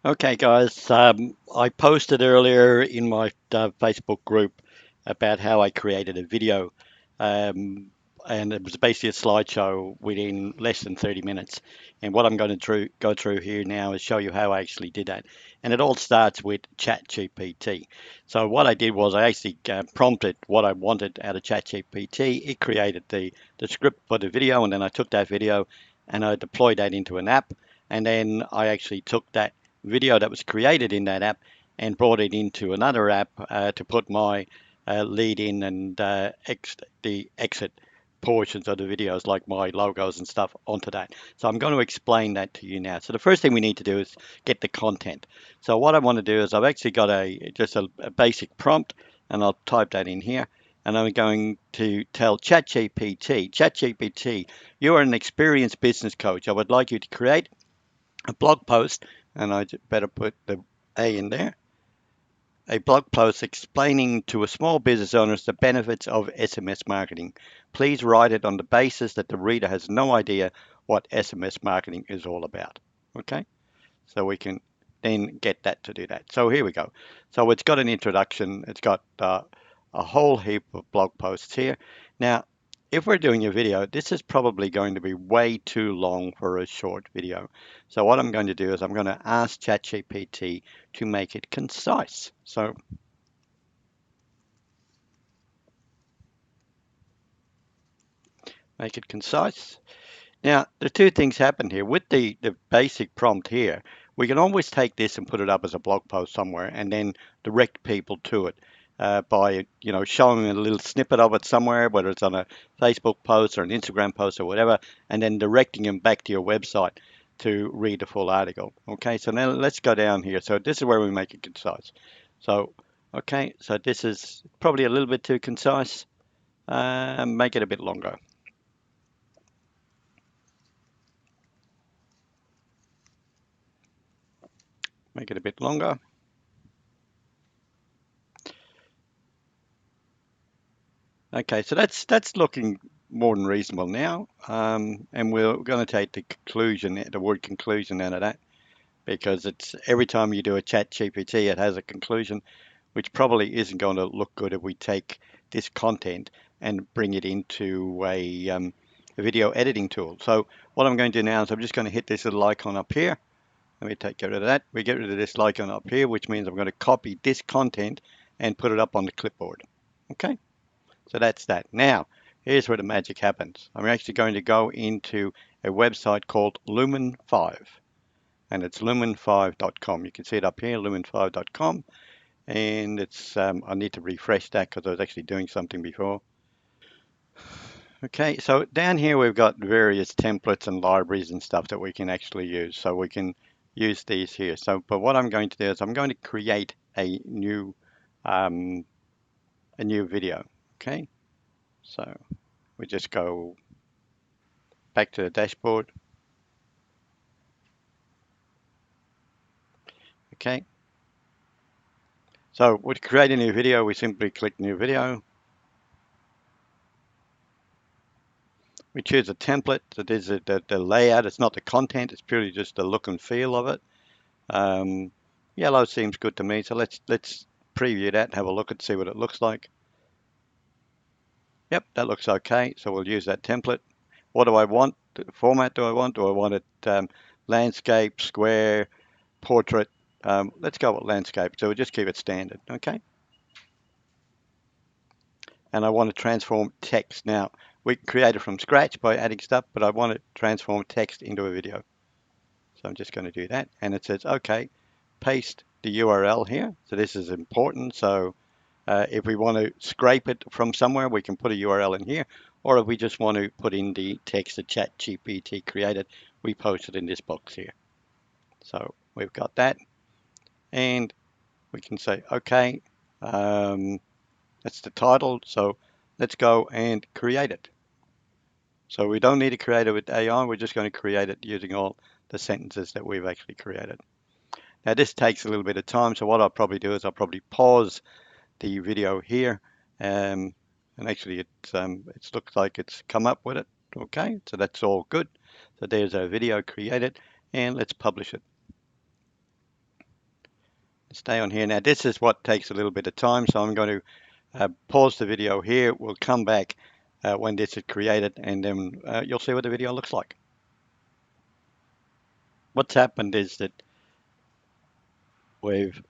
Okay, guys, I posted earlier in my Facebook group about how I created a video, um, and it was basically a slideshow within less than 30 minutes. And what I'm going to go through here now is show you how I actually did that. And it all starts with ChatGPT. So what I did was I actually prompted what I wanted out of ChatGPT. It created the script for the video, and then I took that video and I deployed that into an app. And then I actually took that video that was created in that app and brought it into another app to put my lead in and the exit portions of the videos, like my logos and stuff, onto that. So I'm going to explain that to you now. So the first thing we need to do is get the content. So what I want to do is I've actually got a basic prompt, and I'll type that in here. And I'm going to tell ChatGPT, you are an experienced business coach. I would like you to create a blog post, and I better put the A in there, a blog post explaining to a small business owners the benefits of SMS marketing. Please write it on the basis that the reader has no idea what SMS marketing is all about. Okay, so we can then get that to do that. So here we go. So it's got an introduction, it's got a whole heap of blog posts here. Now, if we're doing a video, this is probably going to be way too long for a short video. So what I'm going to do is I'm going to ask ChatGPT to make it concise. So make it concise. Now, the two things happen here. With the basic prompt here, we can always take this and put it up as a blog post somewhere and then direct people to it by, showing a little snippet of it somewhere, whether it's on a Facebook post or an Instagram post or whatever, and then directing them back to your website to read the full article. Okay, so now let's go down here. So this is where we make it concise. So, okay, so this is probably a little bit too concise. Make it a bit longer. Make it a bit longer. Okay, so that's looking more than reasonable now. And we're going to take the conclusion, the word conclusion out of that, because it's every time you do a chat GPT, it has a conclusion, which probably isn't going to look good if we take this content and bring it into a video editing tool. So what I'm going to do now is I'm just going to hit this little icon up here. Let me get rid of that. We get rid of this icon up here, which means I'm going to copy this content and put it up on the clipboard. Okay. So that's that. Now, here's where the magic happens. I'm actually going to go into a website called Lumen 5, and it's lumen5.com. You can see it up here, lumen5.com, and it's I need to refresh that because I was actually doing something before. Okay, so down here we've got various templates and libraries and stuff that we can actually use. So we can use these here. So, but what I'm going to do is I'm going to create um, a new video. Okay, so we just go back to the dashboard. Okay, so to create a new video, we simply click new video. We choose a template. So this is the layout. It's not the content. It's purely just the look and feel of it. Um, Yellow seems good to me. So let's preview that and have a look and see what it looks like. Yep, that looks okay. So we'll use that template. What do I want? The format do I want? Do I want it landscape, square, portrait? Let's go with landscape. So we'll just keep it standard. Okay. And I want to transform text. Now, we can create it from scratch by adding stuff, but I want to transform text into a video. So I'm just going to do that. And it says, okay, paste the URL here. So this is important. So if we want to scrape it from somewhere, we can put a URL in here. Or if we just want to put in the text that ChatGPT created, we post it in this box here. So we've got that. And we can say, okay, that's the title. So let's go and create it. So we don't need to create it with AI. We're just going to create it using all the sentences that we've actually created. Now this takes a little bit of time. So what I'll probably do is I'll probably pause the video here. And actually it looks like it's come up with it. Okay, so that's all good. So there's our video created, and let's publish it. Stay on here. Now this is what takes a little bit of time, so I'm going to pause the video here. We'll come back when this is created, and then you'll see what the video looks like. What's happened is that we've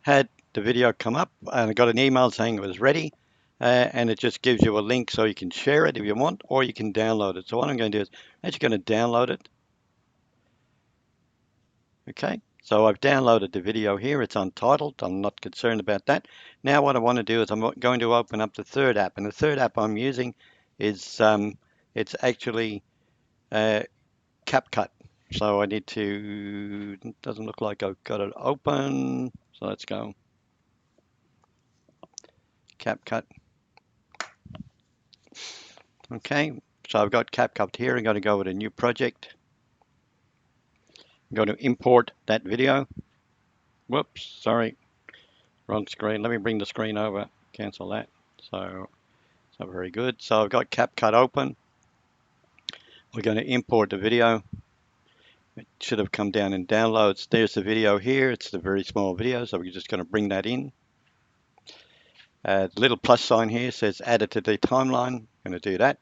had the video come up, and I got an email saying it was ready, and it just gives you a link so you can share it if you want, or you can download it. So what I'm going to do is I'm actually going to download it. Okay, so I've downloaded the video here. It's untitled. I'm not concerned about that. Now what I want to do is I'm going to open up the third app, and the third app I'm using is it's actually CapCut. So I need to, it doesn't look like I've got it open. So let's go CapCut. Okay, so I've got CapCut here. I'm going to go with a new project. I'm going to import that video. Whoops, sorry, wrong screen. Let me bring the screen over, cancel that. So it's not very good. So I've got CapCut open. We're going to import the video. It should have come down in downloads. There's the video here. It's a very small video, so we're just going to bring that in. The little plus sign here says add it to the timeline. I'm going to do that.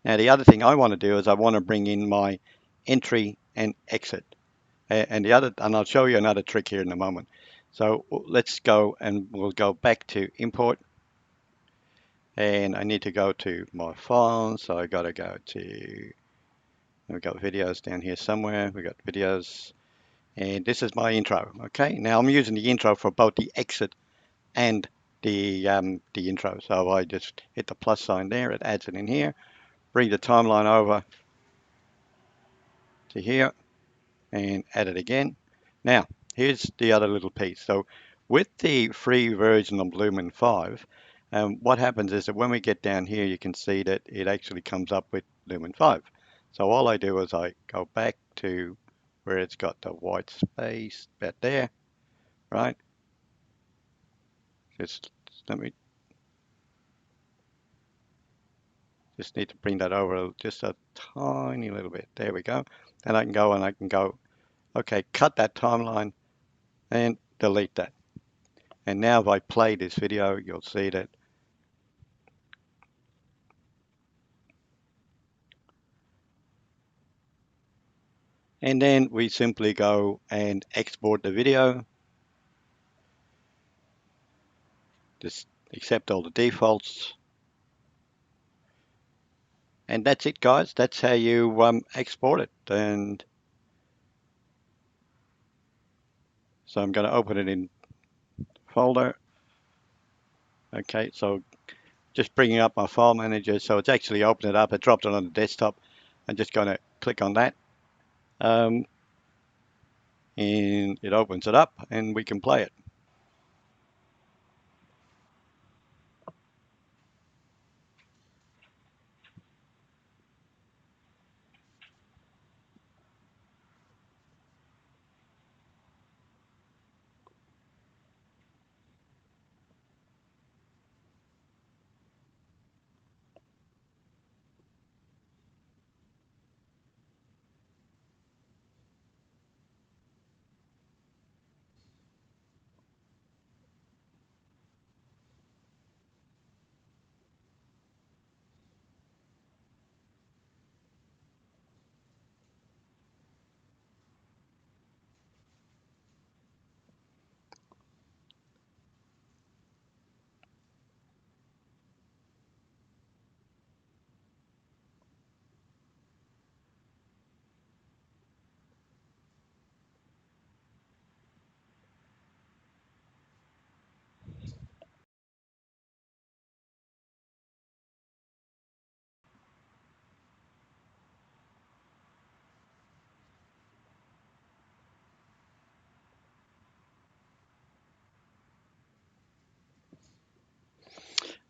Now the other thing I want to do is I want to bring in my entry and exit. And I'll show you another trick here in a moment. So let's go and we'll go back to import. And I need to go to my files. So I got to go to, we've got videos down here somewhere. We've got videos. And this is my intro. Okay. Now I'm using the intro for both the exit and the intro. So I just hit the plus sign there. It adds it in here. Bring the timeline over to here and add it again. Now, here's the other little piece. So with the free version of Lumen 5, what happens is that when we get down here, you can see that it actually comes up with Lumen 5. So all I do is I go back to where it's got the white space about there, right? Just let me just need to bring that over just a tiny little bit. There we go. And I can go, okay, cut that timeline and delete that. And now if I play this video, you'll see that. And then we simply go and export the video. Just accept all the defaults. And that's it, guys. That's how you export it. And so I'm going to open it in folder. Okay, so just bringing up my file manager. So it's actually opened it up. I dropped it on the desktop. I'm just going to click on that. And it opens it up and we can play it.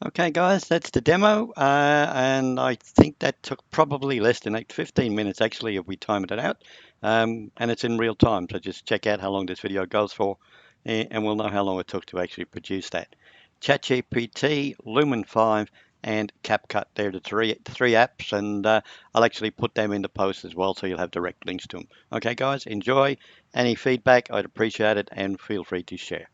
Okay, guys, that's the demo, and I think that took probably less than 15 minutes actually if we timed it out, and it's in real time, so just check out how long this video goes for, and we'll know how long it took to actually produce that. ChatGPT Lumen 5 and CapCut. They're the three apps, and I'll actually put them in the post as well, so you'll have direct links to them. Okay, guys, enjoy. Any feedback, I'd appreciate it, and feel free to share.